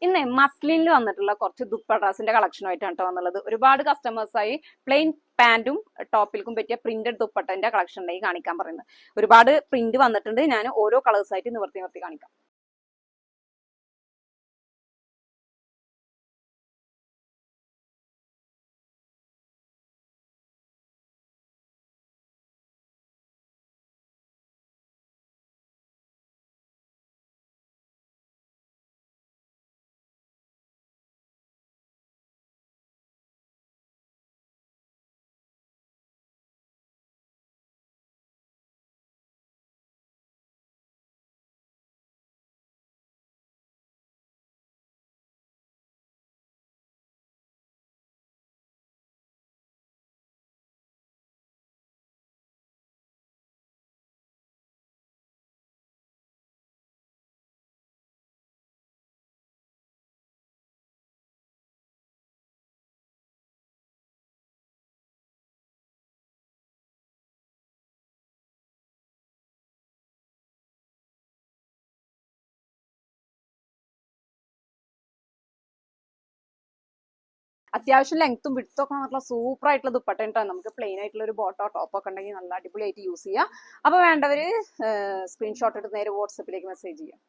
ഇന്ന് മസ്ലിനിൽ വന്നിട്ടുള്ള കുറച്ച് ദുപ്പട്ടാസിന്റെ കളക്ഷനുമായിട്ടാണ് കേട്ടോ വന്നുള്ളത്. ഒരുപാട് കസ്റ്റമേഴ്സായി പ്ലെയിൻ പാന്റും ടോപ്പിൽക്കും പറ്റിയ പ്രിന്റഡ് ദുപ്പട്ടന്റെ കളക്ഷൻ ഉണ്ടെങ്കിൽ കാണിക്കാൻ പറയുന്നത്. ഒരുപാട് പ്രിന്റ് വന്നിട്ടുണ്ട്. ഞാൻ ഓരോ കളേഴ്സായിട്ട് നിവർത്തി കാണിക്കാം. അത്യാവശ്യം ലെങ്ത്തും വിഡ്ത്തും ഒക്കെ നല്ല സൂപ്പർ ആയിട്ടുള്ള ദുപ്പട്ട ഉണ്ടാവും. നമുക്ക് പ്ലെയിൻ ആയിട്ടുള്ള ഒരു ബോട്ടോ ടോപ്പ് ഒക്കെ ഉണ്ടെങ്കിൽ നല്ല അടിപൊളിയായിട്ട് യൂസ് ചെയ്യാം. അപ്പൊ വേണ്ടവര് സ്ക്രീൻഷോട്ട് എടുത്ത് നേരെ വാട്സപ്പിലേക്ക് മെസ്സേജ് ചെയ്യാം.